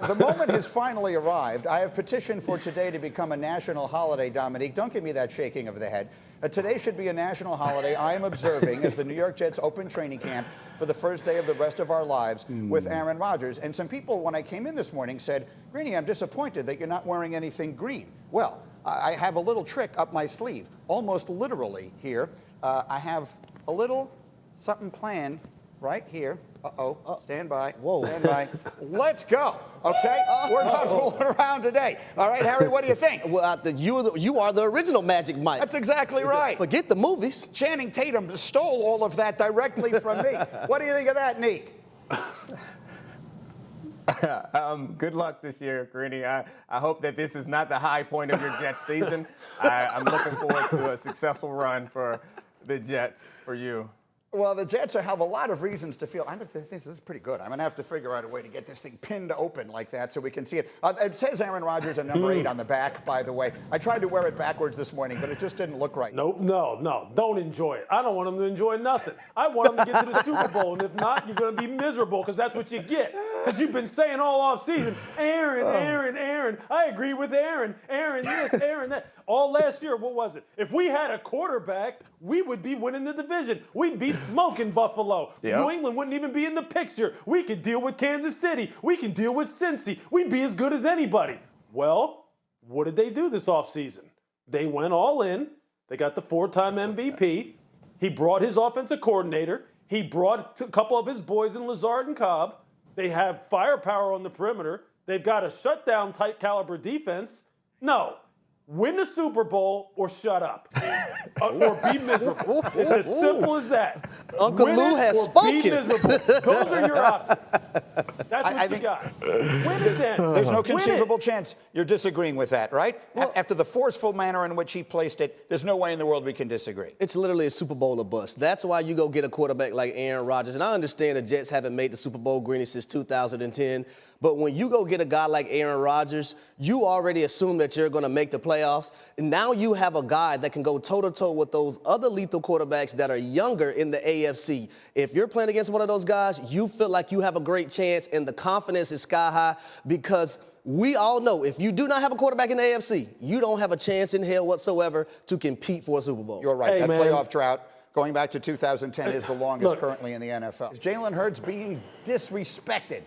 The moment has finally arrived. I have petitioned for today to become a national holiday, Dominique. Don't give me that shaking of the head. Today should be a national holiday. I am observing as the New York Jets open training camp for the first day of the rest of our lives with Aaron Rodgers. And some people, when I came in this morning, said, Greeny, I'm disappointed that you're not wearing anything green. Well, I have a little trick up my sleeve, almost literally here. I have a little something planned right here. Stand by. Whoa. Stand by. Let's go. Okay? We're not fooling around today. All right, Harry, what do you think? Well, you are the original Magic Mike. That's exactly right. Forget the movies. Channing Tatum stole all of that directly from me. What do you think of that, Neek? Good luck this year, Greeny. I hope that this is not the high point of your Jets season. I'm looking forward to a successful run for the Jets, for you. Well, the Jets have a lot of reasons to feel, I think this is pretty good. I'm going to have to figure out a way to get this thing pinned open like that so we can see it. It says Aaron Rodgers and number 8 on the back, by the way. I tried to wear it backwards this morning, but it just didn't look right. Nope, no, don't enjoy it. I don't want them to enjoy nothing. I want them to get to the Super Bowl, and if not, you're going to be miserable because that's what you get. Because you've been saying all offseason, Aaron. I agree with Aaron this, Aaron that. All last year, what was it? If we had a quarterback, we would be winning the division. We'd be smoking Buffalo. Yep. New England wouldn't even be in the picture. We could deal with Kansas City. We can deal with Cincy. We'd be as good as anybody. Well, what did they do this offseason? They went all in. They got the 4-time MVP. He brought his offensive coordinator. He brought a couple of his boys in Lazard and Cobb. They have firepower on the perimeter. They've got a shutdown type caliber defense. No. Win the Super Bowl or shut up. Or be miserable. It's as simple as that. Uncle Lou has spoken. Be miserable. Those are your options. That's what you got. Win it then. There's no conceivable chance you're disagreeing with that, right? Well, after the forceful manner in which he placed it, there's no way in the world we can disagree. It's literally a Super Bowl or bust. That's why you go get a quarterback like Aaron Rodgers. And I understand the Jets haven't made the Super Bowl, Greeny, since 2010. But when you go get a guy like Aaron Rodgers, you already assume that you're going to make the playoffs. And now you have a guy that can go toe-to-toe with those other lethal quarterbacks that are younger in the AFC. If you're playing against one of those guys, you feel like you have a great chance, and the confidence is sky high because we all know if you do not have a quarterback in the AFC, you don't have a chance in hell whatsoever to compete for a Super Bowl. You're right. That playoff drought going back to 2010 is the longest currently in the NFL. Is Jalen Hurts being disrespected?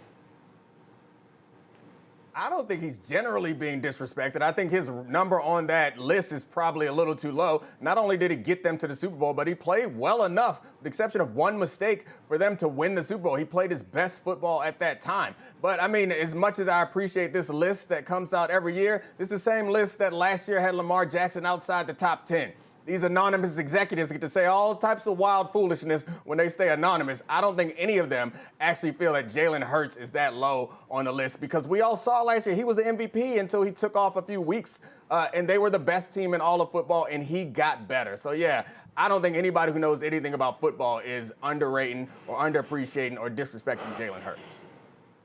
I don't think he's generally being disrespected. I think his number on that list is probably a little too low. Not only did he get them to the Super Bowl, but he played well enough, with the exception of one mistake, for them to win the Super Bowl. He played his best football at that time. But, I mean, as much as I appreciate this list that comes out every year, it's the same list that last year had Lamar Jackson outside the top 10. These anonymous executives get to say all types of wild foolishness when they stay anonymous. I don't think any of them actually feel that Jalen Hurts is that low on the list because we all saw last year he was the MVP until he took off a few weeks, and they were the best team in all of football, and he got better. So, yeah, I don't think anybody who knows anything about football is underrating or underappreciating or disrespecting Jalen Hurts.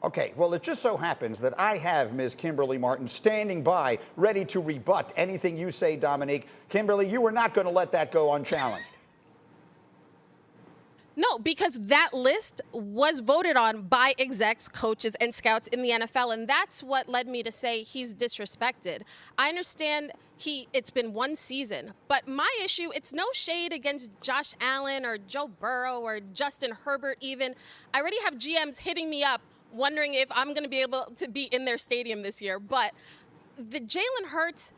Okay, well, it just so happens that I have Ms. Kimberly Martin standing by, ready to rebut anything you say, Dominique. Kimberly, you were not going to let that go unchallenged. No, because that list was voted on by execs, coaches, and scouts in the NFL, and that's what led me to say he's disrespected. I understand it's been one season, but my issue, it's no shade against Josh Allen or Joe Burrow or Justin Herbert even. I already have GMs hitting me up wondering if I'm going to be able to be in their stadium this year. But the Jalen Hurts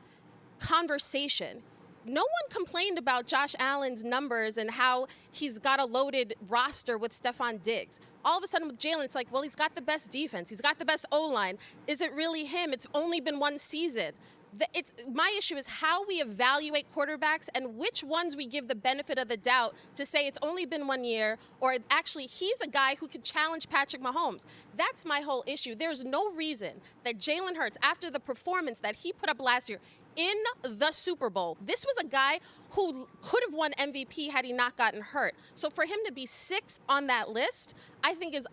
conversation, no one complained about Josh Allen's numbers and how he's got a loaded roster with Stephon Diggs. All of a sudden with Jalen, it's like, well, he's got the best defense. He's got the best O-line. Is it really him? It's only been one season. My issue is how we evaluate quarterbacks and which ones we give the benefit of the doubt to say it's only been 1 year or actually he's a guy who could challenge Patrick Mahomes. That's my whole issue. There's no reason that Jalen Hurts, after the performance that he put up last year in the Super Bowl, this was a guy who could have won MVP had he not gotten hurt. So for him to be 6th on that list, I think is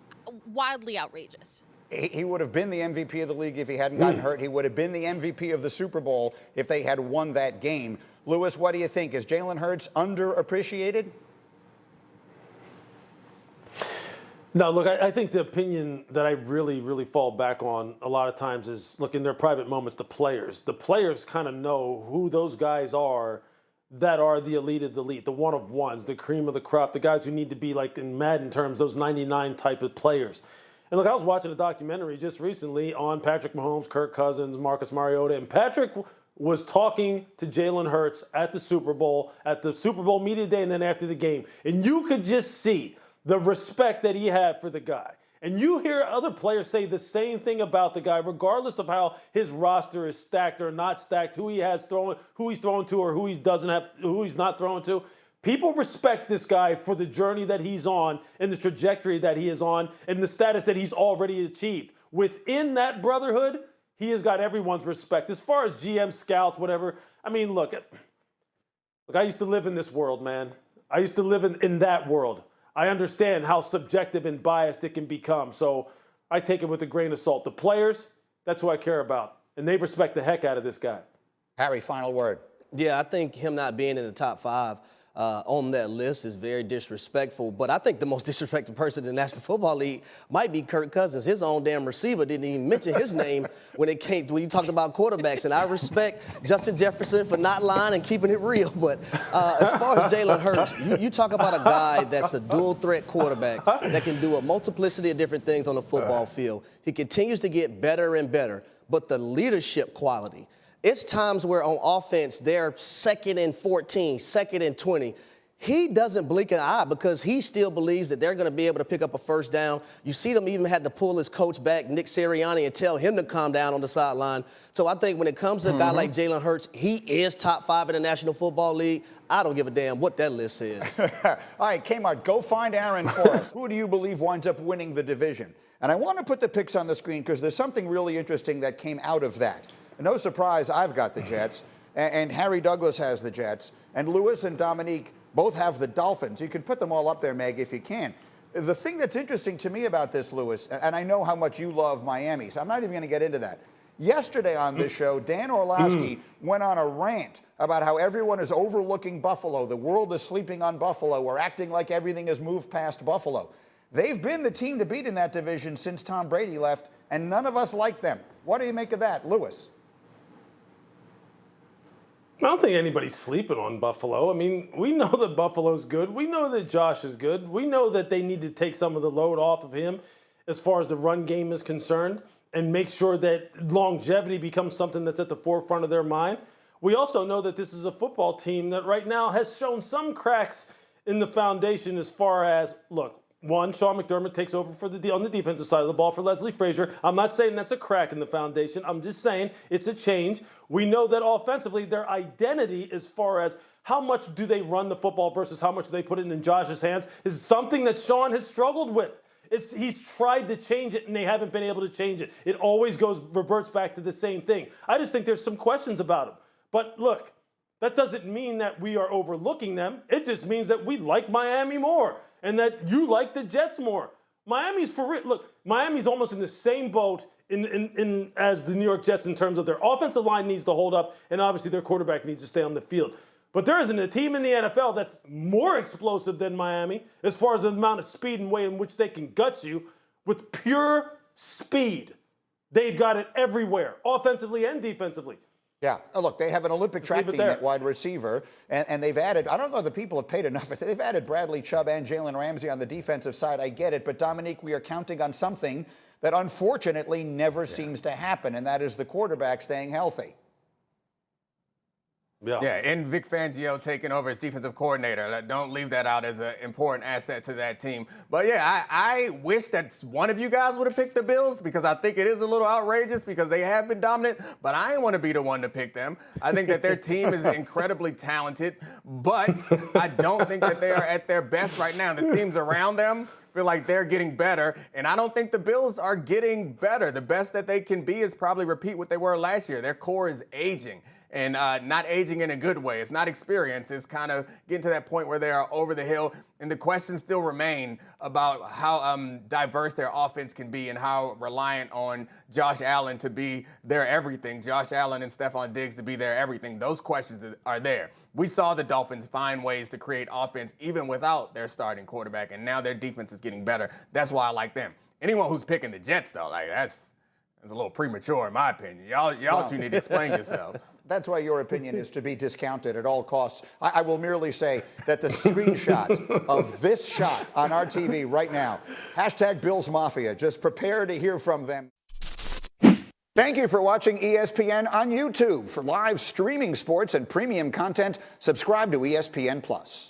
wildly outrageous. He would have been the MVP of the league if he hadn't gotten hurt. He would have been the MVP of the Super Bowl if they had won that game. Lewis, what do you think? Is Jalen Hurts underappreciated? No, look, I think the opinion that I really, really fall back on a lot of times is, look, in their private moments, the players. The players kind of know who those guys are that are the elite of the elite, the one of ones, the cream of the crop, the guys who need to be, like in Madden terms, those 99 type of players. And look, I was watching a documentary just recently on Patrick Mahomes, Kirk Cousins, Marcus Mariota, and Patrick was talking to Jalen Hurts at the Super Bowl media day, and then after the game. And you could just see the respect that he had for the guy. And you hear other players say the same thing about the guy, regardless of how his roster is stacked or not stacked, who he's throwing to, or who he's not throwing to. People respect this guy for the journey that he's on and the trajectory that he is on and the status that he's already achieved. Within that brotherhood, he has got everyone's respect. As far as GM, scouts, whatever, I mean, look, I used to live in this world, man. I used to live in that world. I understand how subjective and biased it can become. So I take it with a grain of salt. The players, that's who I care about. And they respect the heck out of this guy. Harry, final word. Yeah, I think him not being in the top 5 on that list is very disrespectful. But I think the most disrespectful person in the National Football League might be Kirk Cousins. His own damn receiver didn't even mention his name when you talked about quarterbacks. And I respect Justin Jefferson for not lying and keeping it real. But as far as Jalen Hurts, you talk about a guy that's a dual threat quarterback that can do a multiplicity of different things on the football field. He continues to get better and better. But the leadership quality, it's times where on offense they're 2nd and 14, 2nd and 20. He doesn't blink an eye because he still believes that they're going to be able to pick up a first down. You see them even had to pull his coach back, Nick Sirianni, and tell him to calm down on the sideline. So I think when it comes to a guy like Jalen Hurts, he is top 5 in the National Football League. I don't give a damn what that list says. All right, Kmart, go find Aaron for us. Who do you believe winds up winning the division? And I want to put the picks on the screen because there's something really interesting that came out of that. No surprise, I've got the Jets, and Harry Douglas has the Jets, and Lewis and Dominique both have the Dolphins. You can put them all up there, Meg, if you can. The thing that's interesting to me about this, Lewis, and I know how much you love Miami, so I'm not even going to get into that. Yesterday on this show, Dan Orlovsky went on a rant about how everyone is overlooking Buffalo. The world is sleeping on Buffalo. We're acting like everything has moved past Buffalo. They've been the team to beat in that division since Tom Brady left, and none of us like them. What do you make of that, Lewis? I don't think anybody's sleeping on Buffalo. I mean, we know that Buffalo's good. We know that Josh is good. We know that they need to take some of the load off of him as far as the run game is concerned and make sure that longevity becomes something that's at the forefront of their mind. We also know that this is a football team that right now has shown some cracks in the foundation as far as, look, one, Sean McDermott takes over on the defensive side of the ball for Leslie Frazier. I'm not saying that's a crack in the foundation. I'm just saying it's a change. We know that offensively, their identity as far as how much do they run the football versus how much they put it in Josh's hands is something that Sean has struggled with. He's tried to change it, and they haven't been able to change it. It always reverts back to the same thing. I just think there's some questions about him. But look, that doesn't mean that we are overlooking them. It just means that we like Miami more and that you like the Jets more. Miami's for real. Look, Miami's almost in the same boat as the New York Jets in terms of their offensive line needs to hold up, and obviously their quarterback needs to stay on the field. But there isn't a team in the NFL that's more explosive than Miami as far as the amount of speed and way in which they can gut you with pure speed. They've got it everywhere, offensively and defensively. Yeah. Oh, look, they have an Olympic track team at wide receiver, and they've added, I don't know that people have paid enough. They've added Bradley Chubb and Jalen Ramsey on the defensive side. I get it. But, Dominique, we are counting on something that unfortunately never seems to happen, and that is the quarterback staying healthy. Yeah, and Vic Fangio taking over as defensive coordinator. Don't leave that out as an important asset to that team. But, yeah, I wish that one of you guys would have picked the Bills because I think it is a little outrageous because they have been dominant, but I didn't want to be the one to pick them. I think that their team is incredibly talented, but I don't think that they are at their best right now. The teams around them feel like they're getting better, and I don't think the Bills are getting better. The best that they can be is probably repeat what they were last year. Their core is aging, and not aging in a good way. It's not experience. It's kind of getting to that point where they are over the hill. And the questions still remain about how diverse their offense can be and how reliant on Josh Allen to be their everything, Josh Allen and Stephon Diggs to be their everything. Those questions are there. We saw the Dolphins find ways to create offense even without their starting quarterback, and now their defense is getting better. That's why I like them. Anyone who's picking the Jets, though, like that's a little premature in my opinion. Y'all two need to explain yourselves. That's why your opinion is to be discounted at all costs. I will merely say that the screenshot of this shot on our TV right now, #Bills Mafia, just prepare to hear from them. Thank you for watching ESPN on YouTube. For live streaming sports and premium content, subscribe to ESPN+.